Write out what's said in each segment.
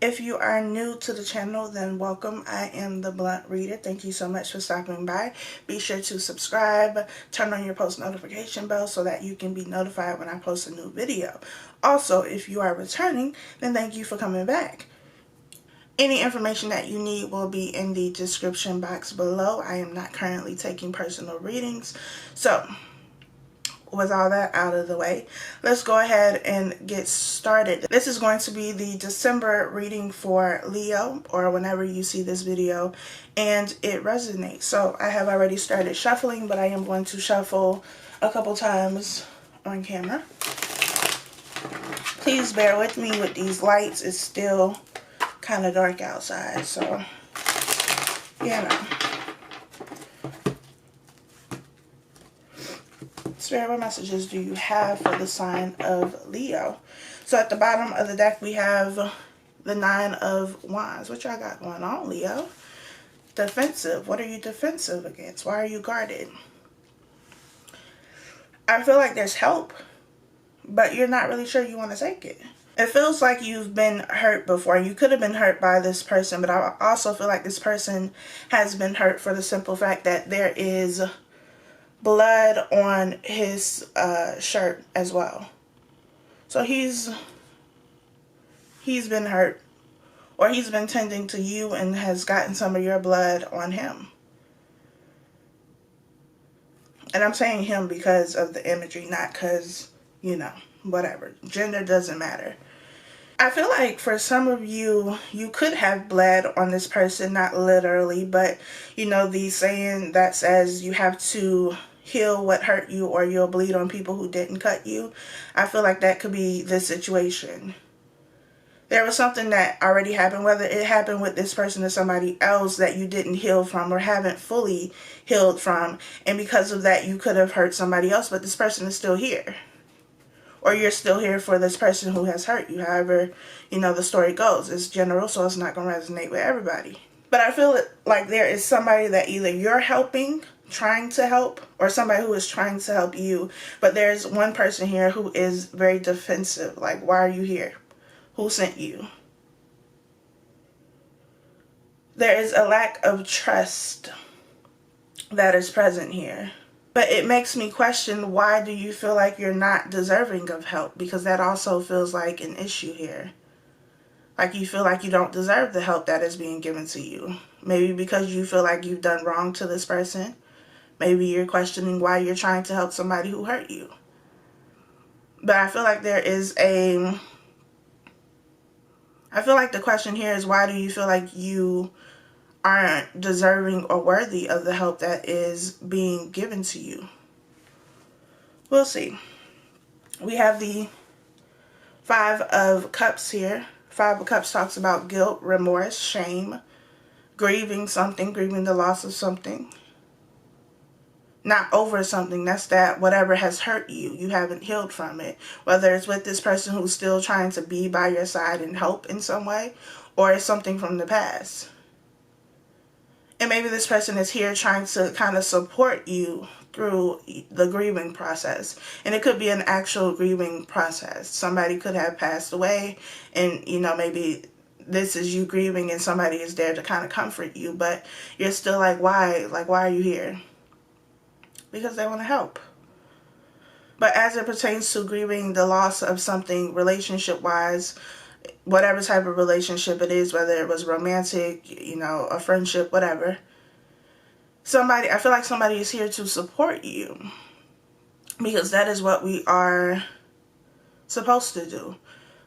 If you are new to the channel, then welcome. I am the Blunt Reader. Thank you so much for stopping by. Be sure to subscribe, turn on your post notification bell so that you can be notified when I post a new video. Also, if you are returning, then thank you for coming back. Any information that you need will be in the description box below. I am not currently taking personal readings. So, with all that out of the way, let's go ahead and get started. This is going to be the December reading for Leo, or whenever you see this video and it resonates. So I have already started shuffling, but I am going to shuffle a couple times on camera. Please bear with me with these lights. It's still kind of dark outside, so you know. Spirit, what messages do you have for the sign of Leo? So at the bottom of the deck, we have the Nine of Wands. What y'all got going on, Leo? Defensive. What are you defensive against? Why are you guarded? I feel like there's help, but you're not really sure you want to take it. It feels like you've been hurt before. You could have been hurt by this person, but I also feel like this person has been hurt for the simple fact that there is blood on his shirt as well. So he's been hurt, or he's been tending to you and has gotten some of your blood on him. And I'm saying him because of the imagery, not because, you know, whatever. Gender doesn't matter. I feel like for some of you, you could have bled on this person, not literally, but, you know, the saying that says you have to heal what hurt you or you'll bleed on people who didn't cut you. I feel like that could be the situation. There was something that already happened, whether it happened with this person or somebody else, that you didn't heal from or haven't fully healed from. And because of that, you could have hurt somebody else, but this person is still here. Or you're still here for this person who has hurt you. However, you know, the story goes. It's general, so it's not going to resonate with everybody. But I feel like there is somebody that either you're helping, trying to help, or somebody who is trying to help you. But there's one person here who is very defensive. Like, why are you here? Who sent you? There is a lack of trust that is present here. But it makes me question, why do you feel like you're not deserving of help? Because that also feels like an issue here. Like you feel like you don't deserve the help that is being given to you. Maybe because you feel like you've done wrong to this person. Maybe you're questioning why you're trying to help somebody who hurt you. But I feel like I feel like the question here is, why do you feel like you aren't deserving or worthy of the help that is being given to you? We'll see. We have the Five of Cups here. Five of Cups talks about guilt, remorse, shame, grieving something, grieving the loss of something. Not over something, that's that whatever has hurt you, you haven't healed from it. Whether it's with this person who's still trying to be by your side and help in some way, or it's something from the past. And maybe this person is here trying to kind of support you through the grieving process. And it could be an actual grieving process. Somebody could have passed away, and, you know, maybe this is you grieving and somebody is there to kind of comfort you, but you're still like, why? Like, why are you here? Because they want to help. But as it pertains to grieving the loss of something relationship-wise, whatever type of relationship it is, whether it was romantic, you know, a friendship, whatever, I feel like somebody is here to support you. Because that is what we are supposed to do.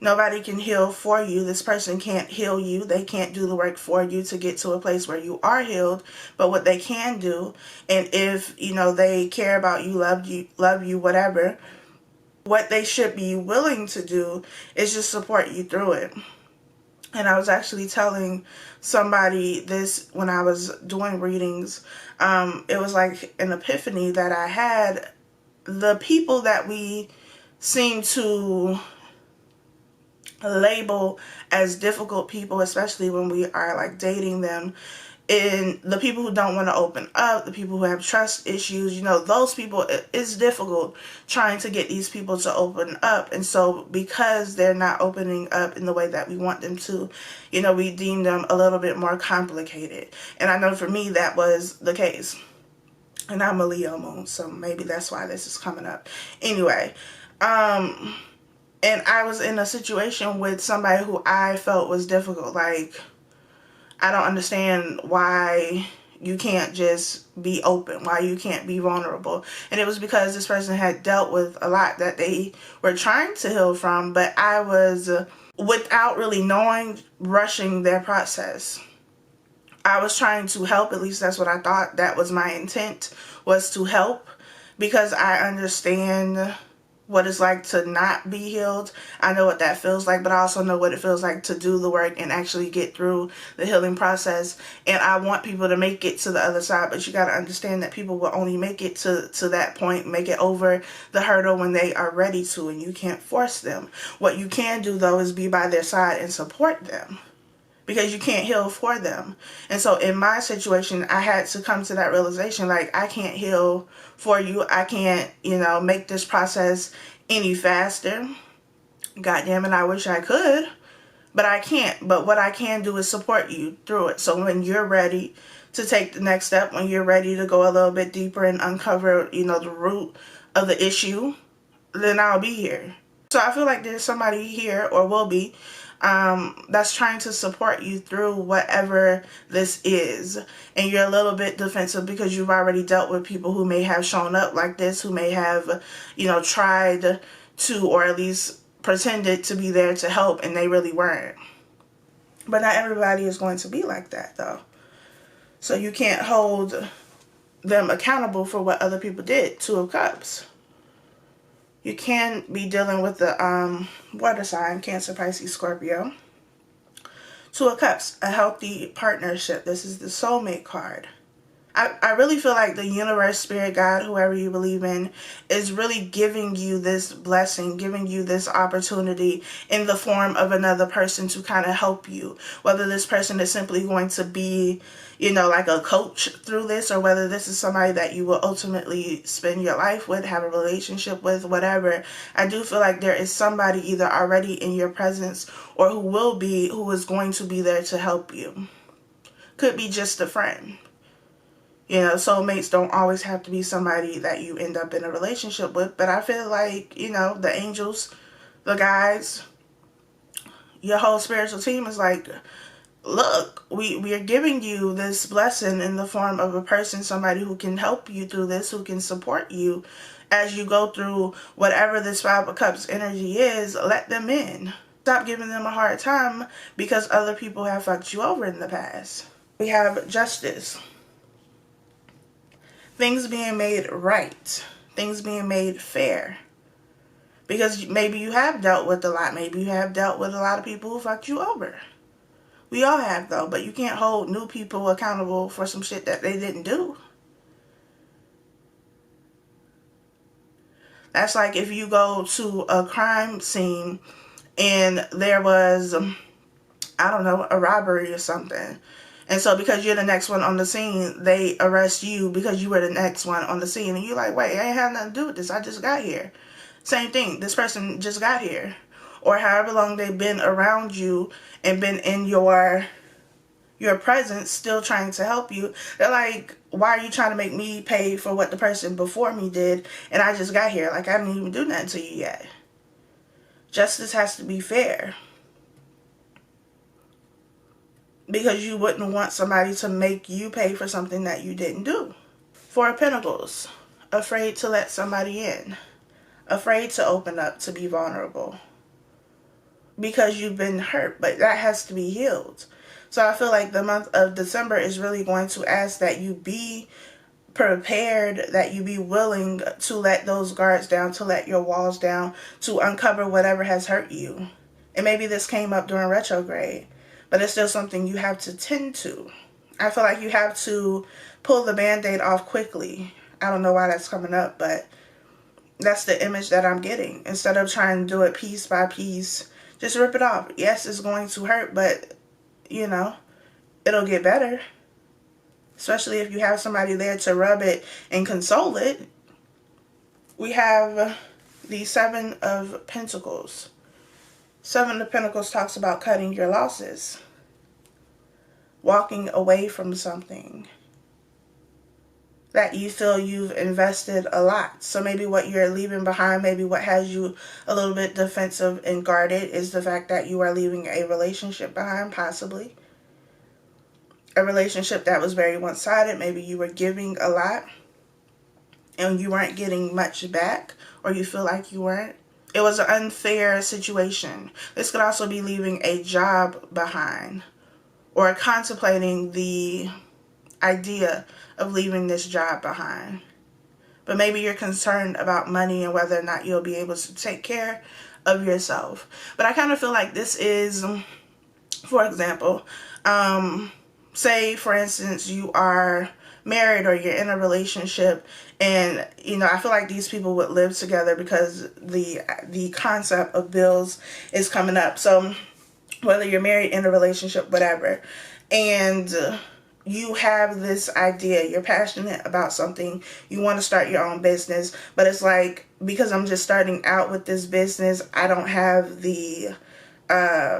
Nobody can heal for you. This person can't heal you. They can't do the work for you to get to a place where you are healed. But what they can do, and if, you know, they care about you, love you, whatever, what they should be willing to do is just support you through it. And I was actually telling somebody this when I was doing readings. It was like an epiphany that I had. The people that we seem to label as difficult people, especially when we are like dating them, And the people who don't want to open up, the people who have trust issues, those people, it's difficult trying to get these people to open up. And so because they're not opening up in the way that we want them to, we deem them a little bit more complicated. And I know for me that was the case. And I'm a Leo moon, so maybe that's why this is coming up. Anyway, and I was in a situation with somebody who I felt was difficult. Like, I don't understand why you can't just be open, why you can't be vulnerable. And it was because this person had dealt with a lot that they were trying to heal from, but I was, without really knowing, rushing their process. I was trying to help, at least that's what I thought. That was my intent, was to help, because I understand what it's like to not be healed. I know what that feels like, but I also know what it feels like to do the work and actually get through the healing process. And I want people to make it to the other side, but you got to understand that people will only make it to that point, make it over the hurdle when they are ready to, and you can't force them. What you can do, though, is be by their side and support them, because you can't heal for them. And so in my situation, I had to come to that realization, like, I can't heal for you. I can't, make this process any faster. God damn it, I wish I could, but I can't. But what I can do is support you through it. So when you're ready to take the next step, when you're ready to go a little bit deeper and uncover, the root of the issue, then I'll be here. So I feel like there's somebody here, or will be, that's trying to support you through whatever this is. And you're a little bit defensive because you've already dealt with people who may have shown up like this, who may have, tried to, or at least pretended to be there to help, and they really weren't. But not everybody is going to be like that, though. So you can't hold them accountable for what other people did. Two of Cups. You can be dealing with the water sign, Cancer, Pisces, Scorpio. Two of Cups, a healthy partnership. This is the soulmate card. I really feel like the universe, spirit, God, whoever you believe in, is really giving you this blessing, giving you this opportunity in the form of another person to kind of help you. Whether this person is simply going to be, like a coach through this, or whether this is somebody that you will ultimately spend your life with, have a relationship with, whatever. I do feel like there is somebody either already in your presence or who is going to be there to help you. Could be just a friend. Soulmates don't always have to be somebody that you end up in a relationship with, but I feel like, the angels, the guides, your whole spiritual team is like, look, we are giving you this blessing in the form of a person, somebody who can help you through this, who can support you as you go through whatever this Five of Cups energy is. Let them in. Stop giving them a hard time because other people have fucked you over in the past. We have Justice. Things being made right. Things being made fair. Because maybe you have dealt with a lot. Maybe you have dealt with a lot of people who fucked you over. We all have, though. But you can't hold new people accountable for some shit that they didn't do. That's like if you go to a crime scene and there was, I don't know, a robbery or something. And so because you're the next one on the scene, they arrest you because you were the next one on the scene. And you're like, wait, I ain't had nothing to do with this. I just got here. Same thing. This person just got here. Or however long they've been around you and been in your presence, still trying to help you. They're like, why are you trying to make me pay for what the person before me did? And I just got here. Like, I didn't even do nothing to you yet. Justice has to be fair. Because you wouldn't want somebody to make you pay for something that you didn't do. Four of Pentacles. Afraid to let somebody in. Afraid to open up, to be vulnerable. Because you've been hurt, but that has to be healed. So I feel like the month of December is really going to ask that you be prepared, that you be willing to let those guards down, to let your walls down, to uncover whatever has hurt you. And maybe this came up during retrograde, but it's still something you have to tend to. I feel like you have to pull the Band-Aid off quickly. I don't know why that's coming up, but that's the image that I'm getting. Instead of trying to do it piece by piece, just rip it off. Yes, it's going to hurt, but, it'll get better. especially if you have somebody there to rub it and console it. We have the Seven of Pentacles. Seven of Pentacles talks about cutting your losses, walking away from something that you feel you've invested a lot. So maybe what you're leaving behind, maybe what has you a little bit defensive and guarded is the fact that you are leaving a relationship behind, possibly. A relationship that was very one-sided. Maybe you were giving a lot and you weren't getting much back, or you feel like you weren't. It was an unfair situation. This could also be leaving a job behind, or contemplating the idea of leaving this job behind. But maybe you're concerned about money and whether or not you'll be able to take care of yourself. But I kind of feel like this is, for example, say for instance you are married or you're in a relationship, and I feel like these people would live together because the concept of bills is coming up. So whether you're married, in a relationship, whatever, and you have this idea, you're passionate about something, you want to start your own business, but it's like, because I'm just starting out with this business, I don't have the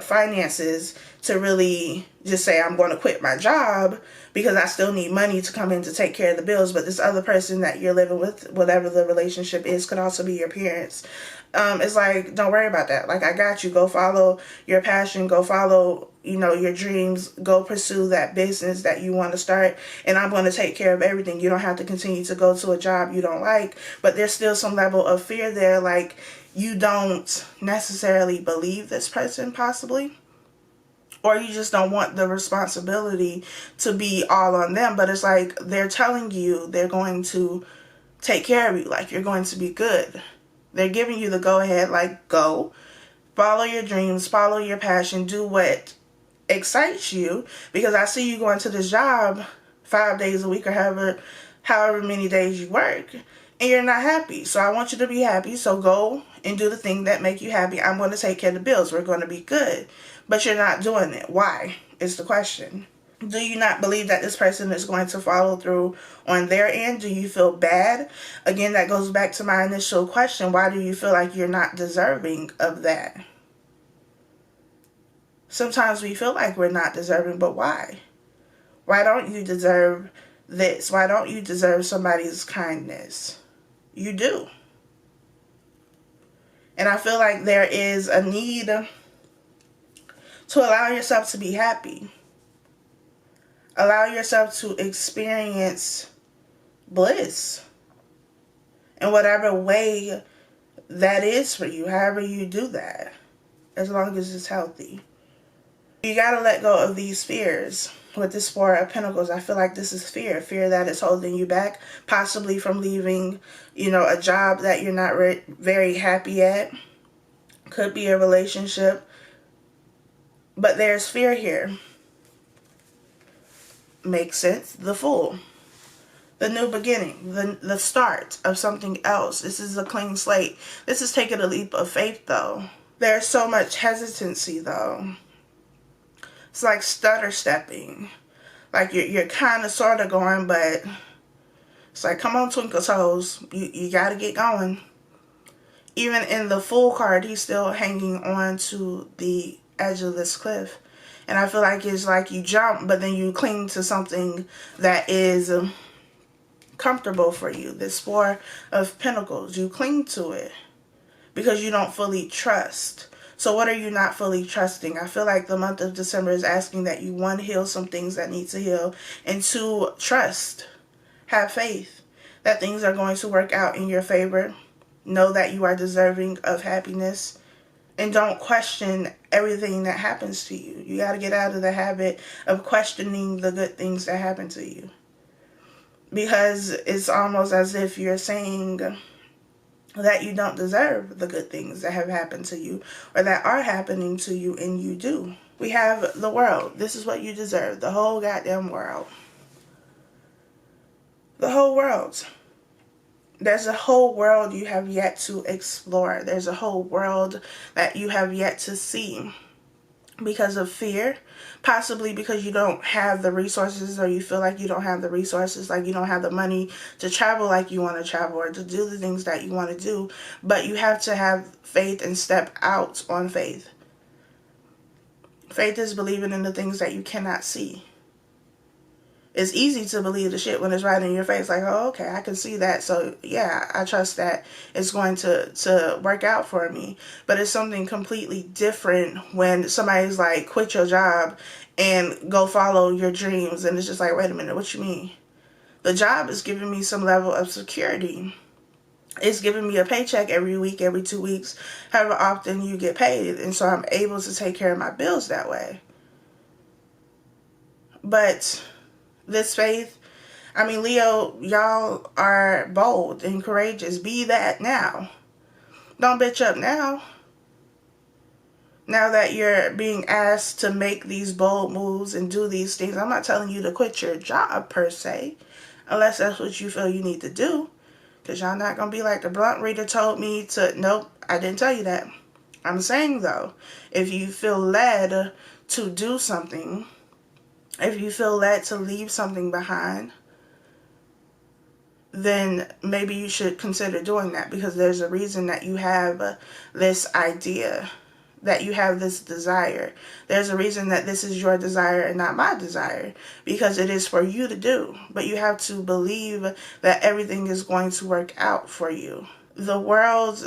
finances to really just say I'm going to quit my job, because I still need money to come in to take care of the bills. But this other person that you're living with, whatever the relationship is, could also be your parents. It's like, don't worry about that. Like, I got you. Go follow your passion. Go follow, your dreams. Go pursue that business that you want to start. And I'm going to take care of everything. You don't have to continue to go to a job you don't like. But there's still some level of fear there. Like, you don't necessarily believe this person, possibly. Or you just don't want the responsibility to be all on them. But it's like, they're telling you they're going to take care of you. Like, you're going to be good. They're giving you the go-ahead, like, go. Follow your dreams. Follow your passion. Do what excites you. Because I see you going to this job 5 days a week, or however many days you work, and you're not happy. So I want you to be happy. So go and do the thing that make you happy. I'm going to take care of the bills. We're going to be good. But you're not doing it. Why is the question. Do you not believe that this person is going to follow through on their end? Do you feel bad? Again, that goes back to my initial question. Why do you feel like you're not deserving of that? Sometimes we feel like we're not deserving, but why? Why don't you deserve this? Why don't you deserve somebody's kindness? You do. And I feel like there is a need to allow yourself to be happy. Allow yourself to experience bliss in whatever way that is for you, however you do that, as long as it's healthy. You got to let go of these fears. With this Four of Pentacles, I feel like this is fear. Fear that is holding you back, possibly from leaving, a job that you're not very happy at. Could be a relationship. But there's fear here. Makes sense. The Fool. The new beginning. The start of something else. This is a clean slate. This is taking a leap of faith, though. There's so much hesitancy, though. It's like stutter stepping. Like you're kind of sort of going, but it's like, come on, twinkle toes. You got to get going. Even in the Fool card, he's still hanging on to the edge of this cliff. And I feel like it's like you jump, but then you cling to something that is comfortable for you. This Four of Pentacles, you cling to it because you don't fully trust. So what are you not fully trusting? I feel like the month of December is asking that you, one, heal some things that need to heal, and two, trust. Have faith that things are going to work out in your favor. Know that you are deserving of happiness. And don't question everything that happens to you. You got to get out of the habit of questioning the good things that happen to you. Because it's almost as if you're saying that you don't deserve the good things that have happened to you, or that are happening to you, and you do. We have the world. This is what you deserve. The whole goddamn world. The whole world. There's a whole world you have yet to explore. There's a whole world that you have yet to see. because of fear, possibly because you don't have the resources, or you feel like you don't have the resources, like you don't have the money to travel like you want to travel, or to do the things that you want to do. But you have to have faith and step out on faith. Faith is believing in the things that you cannot see. It's easy to believe the shit when it's right in your face, like, oh, okay, I can see that, so yeah, I trust that it's going to work out for me. But it's something completely different when somebody's like, quit your job and go follow your dreams, and it's just like, wait a minute, what you mean? The job is giving me some level of security. It's giving me a paycheck every week, every 2 weeks, however often you get paid, and so I'm able to take care of my bills that way. But this faith, I mean, Leo, y'all are bold and courageous. Be that now. Don't bitch up now. Now that you're being asked to make these bold moves and do these things, I'm not telling you to quit your job per se, unless that's what you feel you need to do. Because y'all not going to be like the blunt reader told me to, nope, I didn't tell you that. I'm saying, though, if you feel led to do something, if you feel led to leave something behind, then maybe you should consider doing that, because there's a reason that you have this idea, that you have this desire. There's a reason that this is your desire and not my desire, because it is for you to do. But you have to believe that everything is going to work out for you. The world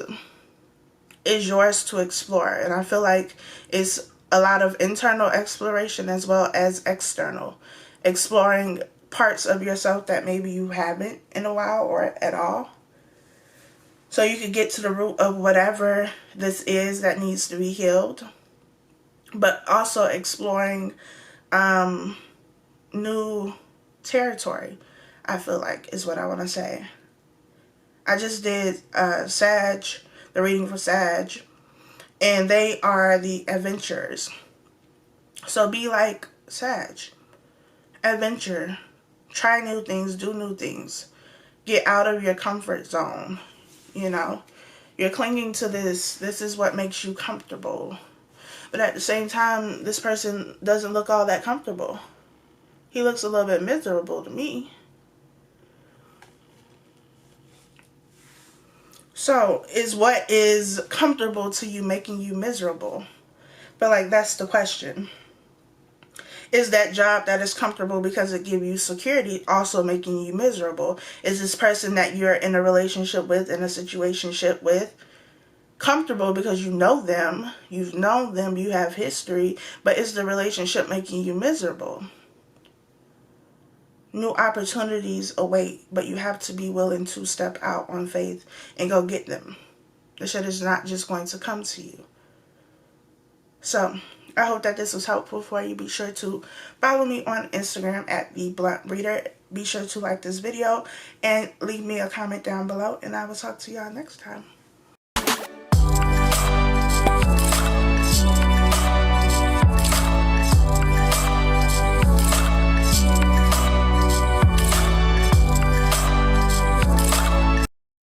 is yours to explore, and I feel like it's a lot of internal exploration as well as external. Exploring parts of yourself that maybe you haven't in a while or at all. So you can get to the root of whatever this is that needs to be healed. But also exploring new territory, I feel like, is what I want to say. I just did Sag, the reading for Sag, and they are the adventurers. So be like Sag. Adventure. Try new things, do new things. Get out of your comfort zone. You know, you're clinging to this. This is what makes you comfortable. But at the same time, this person doesn't look all that comfortable. He looks a little bit miserable to me. So, is what is comfortable to you making you miserable? But like, that's the question. Is that job that is comfortable because it gives you security also making you miserable? Is this person that you're in a relationship with, in a situationship with, comfortable because you know them, you've known them, you have history, but is the relationship making you miserable? New opportunities await, but you have to be willing to step out on faith and go get them. The shit is not just going to come to you. So, I hope that this was helpful for you. Be sure to follow me on Instagram at thebluntreader. Be sure to like this video and leave me a comment down below, and I will talk to y'all next time.